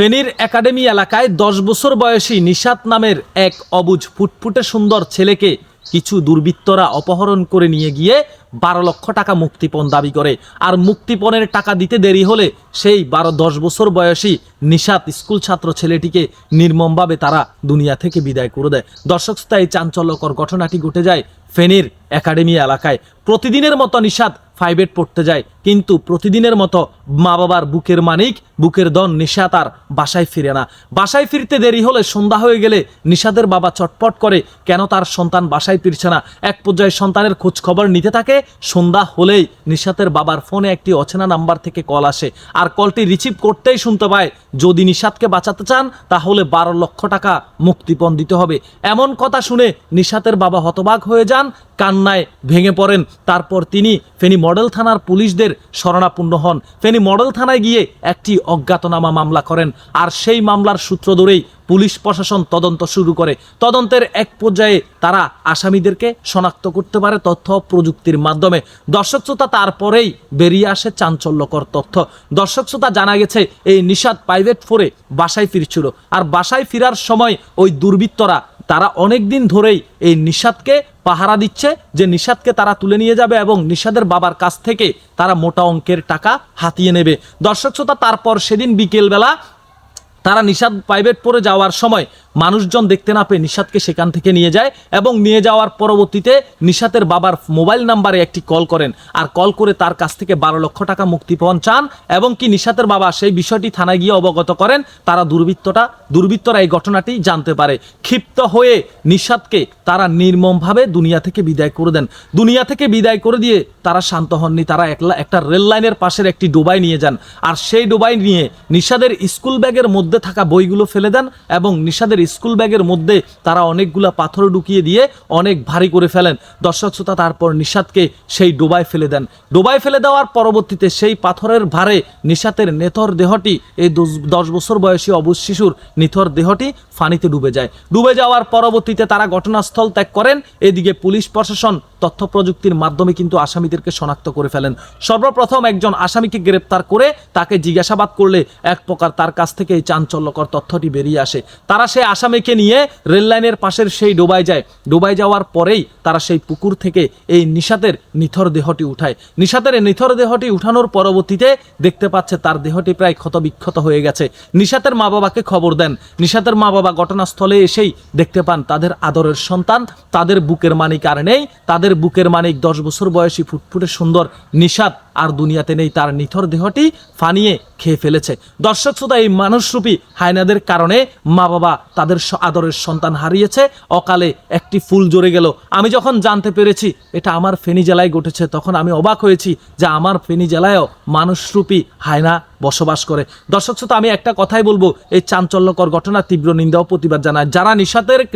ফেনীর একাডেমি এলাকায় 10 বছর বয়সী নিশাত নামের এক অবুঝ ফুটফুটে সুন্দর ছেলেকে কিছু দুর্বৃত্তরা অপহরণ করে নিয়ে গিয়ে 12 লক্ষ টাকা মুক্তিপণ দাবি করে। আর মুক্তিপণের টাকা দিতে দেরি হলে সেই 10 বছর বয়সী নিশাত স্কুল ছাত্র ছেলেটিকে নির্মমভাবে তারা দুনিয়া থেকে বিদায় করে দেয়। দর্শক শ্রোতা, এই চাঞ্চল্যকর ঘটনাটি ঘটে যায় ফেনীর একাডেমি এলাকায়। প্রতিদিনের মতো নিশাত 5 পড়তে যায়, কিন্তু প্রতিদিনের মতো মা বাবার বুকের মানিক, বুকের ধন নিশাত আর বাসায় ফিরে না। বাসায় ফিরতে দেরি হলে সন্ধ্যা হয়ে গেলে নিশাতের বাবা চটপট করে কেন তার সন্তান বাসায় ফিরছে না। এক পর্যায়ে সন্তানের খোঁজ খবর নিতে থাকে। সন্ধ্যা হলেই নিশাতের বাবার ফোনে একটি অচেনা নাম্বার থেকে কল আসে, আর কলটি রিসিভ করতেই শুনতে পায় যদি নিশাতকে বাঁচাতে চান তাহলে 12 লক্ষ টাকা মুক্তিপণ দিতে হবে। এমন কথা শুনে নিশাতের বাবা হতবাক হয়ে যান, কান্নায় ভেঙে পড়েন। তারপর তিনি ফেনী মডেল থানার পুলিশদের শরণাপন্ন হন। ফেনী মডেল থানায় গিয়ে একটি অজ্ঞাতনামা মামলা করেন, আর সেই মামলার সূত্র ধরেই পুলিশ প্রশাসন তদন্ত শুরু করে। তদন্তের এক পর্যায়ে তারা আসামিদেরকে শনাক্ত করতে পারে তথ্য প্রযুক্তির মাধ্যমে। দর্শক শ্রোতা, তারপরেই বেরিয়ে আসে চাঞ্চল্যকর তথ্য। দর্শক শ্রোতা, জানা গেছে এই নিশাত 5 বাসায় ফিরছিল, আর বাসায় ফেরার সময় ওই দুর্বৃত্তরা তারা অনেক দিন ধরেই এই নিশাতকে পাহারা দিচ্ছে যে নিশাতকে তারা তুলে নিয়ে যাবে এবং নিশাতের বাবার কাছ থেকে তারা মোটা অঙ্কের টাকা হাতিয়ে নেবে। দর্শক শ্রোতা, তারপর সেদিন বিকেলবেলা তারা নিশাত 5 পড়ে যাওয়ার সময় মানুষজন দেখতে না পেয়ে নিশাতকে সেখান থেকে নিয়ে যায়, এবং নিয়ে যাওয়ার পরবর্তীতে নিশাতের বাবার মোবাইল নাম্বারে একটি কল করেন, আর কল করে তার কাছ থেকে 12 লক্ষ টাকা মুক্তিপণ চান, এবং কি নিশাতের বাবা সেই বিষয়টি থানায় গিয়ে অবগত করেন। তারা দুর্বৃত্তরা এই ঘটনাটি জানতে পারে। ক্ষিপ্ত হয়ে নিশাতকে তারা নির্মমভাবে দুনিয়া থেকে বিদায় করে দেন। দুনিয়া থেকে বিদায় করে দিয়ে তারা শান্ত হননি। তারা একটা রেল লাইনের পাশের একটি ডোবাই নিয়ে যান, আর সেই ডোবাই নিয়ে নিশাদের স্কুল ব্যাগের মধ্যে থাকা বইগুলো ফেলে দেন, এবং নিশাদের স্কুল ব্যাগের মধ্যে তারা অনেকগুলা পাথর ঢুকিয়ে দিয়ে অনেক ভারী করে ফেলেন। দর্শক শ্রোতা, তারপর নিশাতকে সেই ডোবায় ফেলে দেন। ডোবায় ফেলে দেওয়ার পরবর্তীতে সেই পাথরের ভারে নিশাতের নেথর দেহটি, এই 10 বছর বয়সী অবুঝ শিশুর নিথর দেহটি পানিতে ডুবে যায়। ডুবে যাওয়ার পরবর্তীতে তারা ঘটনাস্থল ত্যাগ করেন। এদিকে পুলিশ প্রশাসন তথ্য প্রযুক্তির মাধ্যমে কিন্তু আসামিদেরকে শনাক্ত করে ফেলেন। সর্বপ্রথম একজন আসামিকে গ্রেপ্তার করে তাকে জিজ্ঞাসাবাদ করলে এক প্রকার তার কাছ থেকে এই চাঞ্চল্যকর তথ্যটি বেরিয়ে আসে। তারা সেই আসামিকে নিয়ে রেল লাইনের পাশের সেই ডোবায় যায়। ডোবায় যাওয়ার পরেই তারা সেই পুকুর থেকে এই নিশাতের নিথর দেহটি উঠায়। নিশাতের নিথর দেহটি উঠানোর পরবর্তীতে দেখতে পাচ্ছে তার দেহটি প্রায় ক্ষতবিক্ষত হয়ে গেছে। নিশাতের মা বাবাকে খবর দেন। নিশাতের মা বাবা ঘটনাস্থলে এসেই দেখতে পান তাদের আদরের সন্তান, তাদের বুকের মানিক আর নেই। তাদের বুকের মানিক 10 বছর বয়সী ফুটফুটে সুন্দর নিশাত আর দুনিয়াতে নেই। তার নিথর দেহটি ফানিয়ে খেয়ে ফেলেছে। দর্শক শ্রোতা, এই মানুষরূপী হায়নাদের কারণে মা বাবা তাদের আদরের সন্তান হারিয়েছে। অকালে একটি ফুল ঝরে গেল। আমি যখন জানতে পেরেছি এটা আমার ফেনী জেলায় ঘটেছে, তখন আমি অবাক হয়েছি যে আমার ফেনী জেলায়ও মানুষরূপী হায়না বসবাস করে। দর্শক শ্রোতা, আমি একটা কথাই বলবো, এই চাঞ্চল্যকর ঘটনার তীব্র নিন্দা ও প্রতিবাদ জানায়। যারা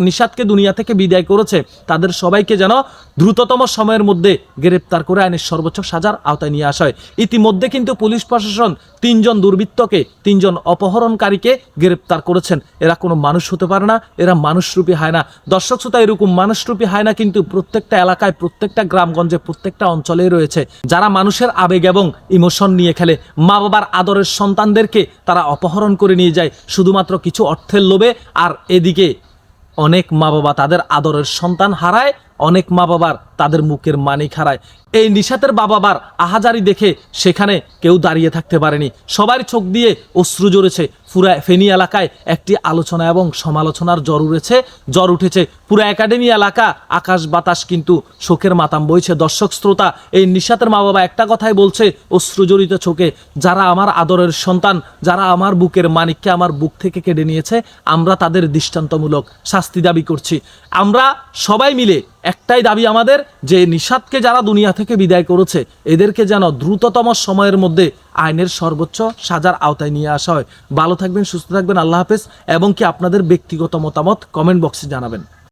নিশাতকে দুনিয়া থেকে বিদায় করেছে তাদের সবাইকে যেন দ্রুততম সময়ের মধ্যে গ্রেপ্তার করে আইনের সর্বোচ্চ সাজার আওতায় নিয়ে আসা হয়। ইতিমধ্যে কিন্তু পুলিশ প্রশাসন 3 জন দুর্বৃত্তকে, 3 জন অপহরণকারীকে গ্রেপ্তার করেছেন। এরা কোনো মানুষ হতে পারে না, এরা মানুষরূপী হায়না। দর্শক শ্রোতা, এরকম মানুষরূপী হায়না কিন্তু প্রত্যেকটা এলাকায়, প্রত্যেকটা গ্রামগঞ্জে, প্রত্যেকটা অঞ্চলেই রয়েছে, যারা মানুষের আবেগ এবং ইমোশন নিয়ে খেলে। মা বাবার আদরের সন্তানদেরকে তারা অপহরণ করে নিয়ে যায় শুধুমাত্র কিছু অর্থের লোভে। আর এদিকে অনেক মা বাবা তাদের আদরের সন্তান হারায়, অনেক মা বাবার তাদের মুখের মানিক হারায়। এই নিশাতের বাবার আহাজারি দেখে সেখানে কেউ দাঁড়িয়ে থাকতে পারেনি। সবার চোখ দিয়ে অশ্রু ঝরেছে। পুরা ফেনী এলাকায় একটি আলোচনা এবং সমালোচনার জ্বর উঠেছে। পুরো একাডেমি এলাকা, আকাশ বাতাস কিন্তু শোকের মাতাম বইছে। দর্শক শ্রোতা, এই নিশাতের মা বাবা একটা কথাই বলছে অশ্রুজড়িত চোখে, যারা আমার আদরের সন্তান, যারা আমার বুকের মানিককে আমার বুক থেকে কেড়ে নিয়েছে, আমরা তাদের দৃষ্টান্তমূলক শাস্তি দাবি করছি। আমরা সবাই মিলে একটাই দাবি আমাদের, যে নিশাতকে যারা দুনিয়া থেকে বিদায় করেছে এদেরকে যেন দ্রুততম সময়ের মধ্যে আইনের সর্বোচ্চ সাজার আওতায় নিয়ে আসা হয়। ভালো থাকবেন, সুস্থ থাকবেন, আল্লাহ হাফেজ। এবং কি আপনাদের ব্যক্তিগত মতামত কমেন্ট বক্সে জানাবেন।